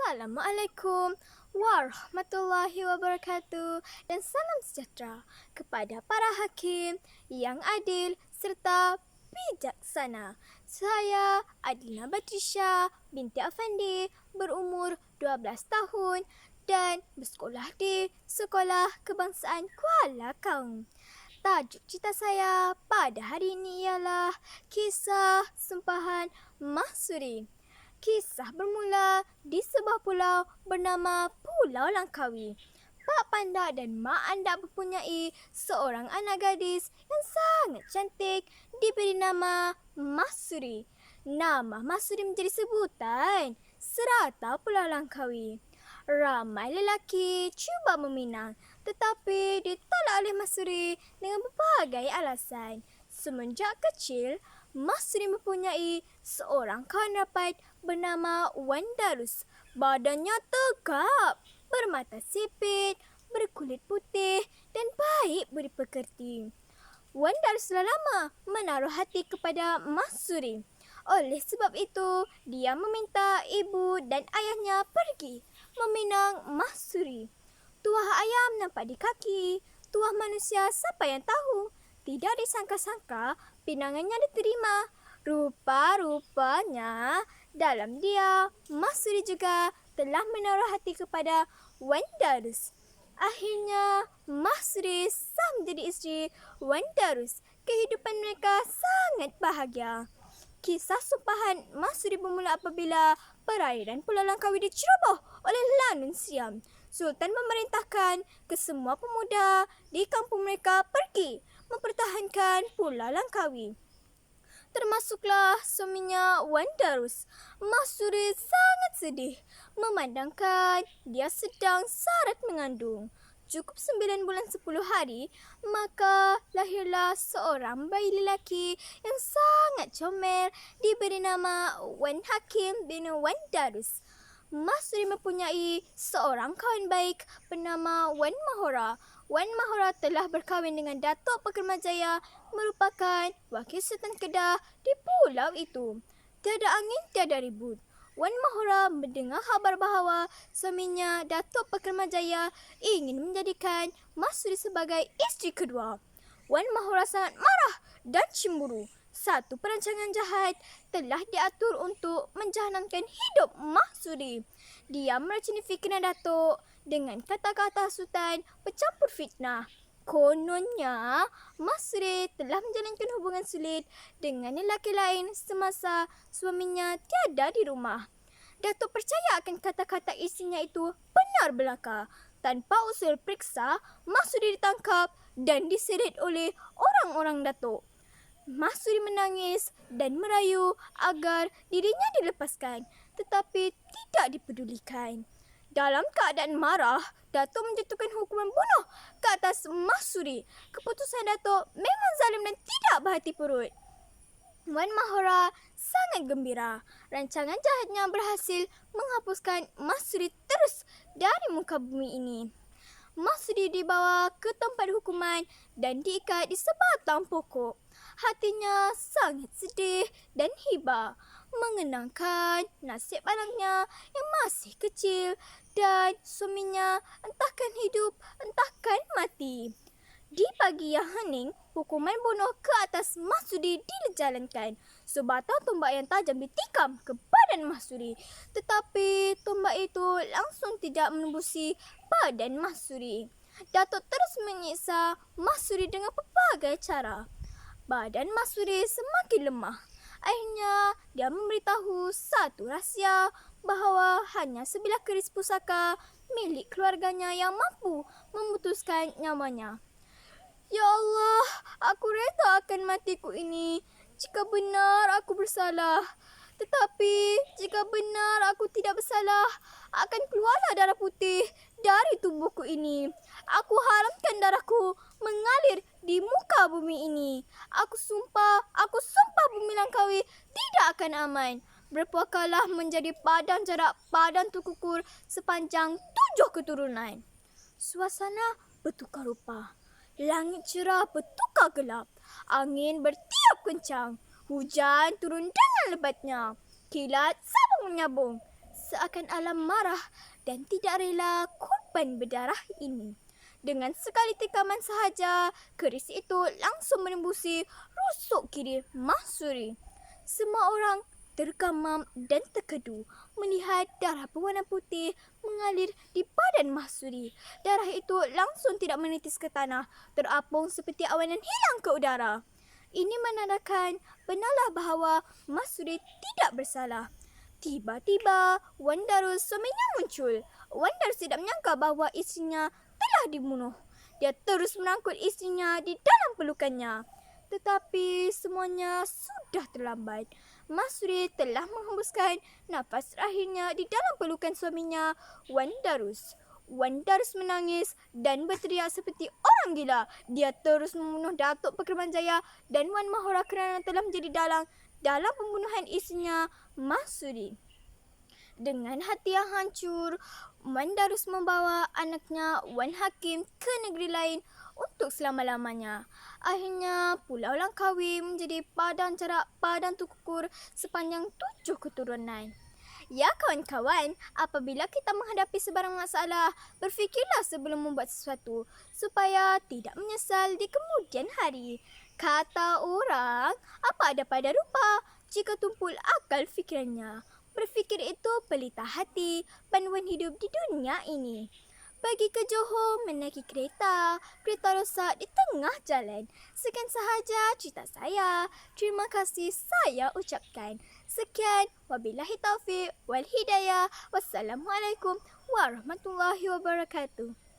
Assalamualaikum warahmatullahi wabarakatuh dan salam sejahtera kepada para hakim yang adil serta bijaksana. Saya Adina Batrisya binti Afandi berumur 12 tahun dan bersekolah di Sekolah Kebangsaan Kuala Kaum. Tajuk cerita saya pada hari ini ialah Kisah Sumpahan Mahsuri. Kisah bermula di sebuah pulau bernama Pulau Langkawi. Pak Pandak dan Mak Andak mempunyai seorang anak gadis yang sangat cantik diberi nama Mahsuri. Nama Mahsuri menjadi sebutan serata Pulau Langkawi. Ramai lelaki cuba meminang tetapi ditolak oleh Mahsuri dengan berbagai alasan. Semenjak kecil, Mahsuri mempunyai seorang kawan rapat bernama Wan Darus. Badannya tegap, bermata sipit, berkulit putih dan baik budi pekerti. Wan Darus telah lama menaruh hati kepada Mahsuri. Oleh sebab itu, dia meminta ibu dan ayahnya pergi meminang Mahsuri. Tuah ayam nampak di kaki, tuah manusia siapa yang tahu? Tidak disangka-sangka pinangannya diterima. Rupa-rupanya dalam dia Mahsuri juga telah menaruh hati kepada Wan Darus. Akhirnya Mahsuri sah menjadi isteri Wan Darus. Kehidupan mereka sangat bahagia. Kisah sumpahan Mahsuri bermula apabila perairan Pulau Langkawi diceroboh oleh Lanun Siam. Sultan memerintahkan kesemua pemuda di kampung mereka pergi mempertahankan Pulau Langkawi. Termasuklah suaminya Wan Darus. Mahsuri sangat sedih memandangkan dia sedang syarat mengandung. Cukup 9 bulan 10 hari, maka lahirlah seorang bayi lelaki yang sangat comel diberi nama Wan Hakim bin Wan Darus. Mahsuri mempunyai seorang kawan baik bernama Wan Mahora. Wan Mahora telah berkahwin dengan Datuk Pekermajaya merupakan wakil Sultan Kedah di pulau itu. Tiada angin, tiada ribut. Wan Mahora mendengar khabar bahawa suaminya Datuk Pekermajaya ingin menjadikan Mahsuri sebagai isteri kedua. Wan Mahora sangat marah dan cemburu. Satu perancangan jahat telah diatur untuk menjahanamkan hidup Mahsuri. Dia meracuni fikiran Datuk dengan kata-kata Sultan bercampur fitnah. Kononnya, Mahsuri telah menjalankan hubungan sulit dengan lelaki lain semasa suaminya tiada di rumah. Datuk percaya akan kata-kata isinya itu benar belaka. Tanpa usul periksa, Mahsuri ditangkap dan diseret oleh orang-orang Datuk. Mahsuri menangis dan merayu agar dirinya dilepaskan, tetapi tidak dipedulikan. Dalam keadaan marah, Datuk menjatuhkan hukuman bunuh ke atas Mahsuri. Keputusan Datuk memang zalim dan tidak berhati purut. Wan Mahora sangat gembira. Rancangan jahatnya berhasil menghapuskan Mahsuri terus dari muka bumi ini. Mahsuri dibawa ke tempat hukuman dan diikat di sebatang pokok. Hatinya sangat sedih dan hibah mengenangkan nasib anaknya yang masih kecil dan suaminya entahkan hidup, entahkan mati. Di pagi yang hening, hukuman bunuh ke atas Mahsuri dijalankan. Sebatang tombak yang tajam ditikam ke badan Mahsuri. Tetapi tombak itu langsung tidak menembusi badan Mahsuri. Datuk terus menyiksa Mahsuri dengan pelbagai cara. Badan Mahsuri semakin lemah. Akhirnya, dia memberitahu satu rahsia bahawa hanya sebilah keris pusaka milik keluarganya yang mampu memutuskan nyawanya. Ya Allah, aku reda akan matiku ini jika benar aku bersalah. Tetapi jika benar aku tidak bersalah, akan keluarlah darah putih dari tubuhku ini. Aku haramkan darahku mengalir di muka bumi ini. Aku sumpah bumi Langkawi tidak akan aman. Berpuakalah menjadi padang jarak padang tukukur sepanjang 7 keturunan. Suasana bertukar rupa. Langit cerah bertukar gelap. Angin bertiup kencang. Hujan turun dengan lebatnya. Kilat sabung menyabung. seakan alam marah dan tidak rela korban berdarah ini. Dengan sekali tikaman sahaja, keris itu langsung menembusi rusuk kiri Mahsuri. Semua orang tergamam dan terkedu melihat darah berwarna putih mengalir di badan Mahsuri. Darah itu langsung tidak menitis ke tanah, terapung seperti awan dan hilang ke udara. Ini menandakan benarlah bahawa Mahsuri tidak bersalah. Tiba-tiba, Wan Darus suaminya muncul. Wan Darus tidak menyangka bahawa isterinya telah dibunuh. Dia terus merangkul isterinya di dalam pelukannya. Tetapi semuanya sudah terlambat. Mahsuri telah menghembuskan nafas terakhirnya di dalam pelukan suaminya, Wan Darus. Wan Darus menangis dan berteriak seperti orang gila. Dia terus membunuh Datuk Pekermanjaya dan Wan Mahora kerana telah menjadi dalang dalam pembunuhan isterinya, Mahsuri. Dengan hati yang hancur, Wan Darus membawa anaknya Wan Hakim ke negeri lain untuk selama-lamanya. Akhirnya, Pulau Langkawi menjadi padang jarak padang tukur sepanjang 7 keturunan. Ya kawan-kawan, apabila kita menghadapi sebarang masalah, berfikirlah sebelum membuat sesuatu supaya tidak menyesal di kemudian hari. Kata orang, apa ada pada rupa jika tumpul akal fikirannya. Berfikir itu pelita hati, panduan hidup di dunia ini. Pergi ke Johor menaiki kereta rosak di tengah jalan. Sekian sahaja cerita saya. Terima kasih saya ucapkan. Sekian, wabillahi taufiq wal hidayah. Wassalamualaikum warahmatullahi wabarakatuh.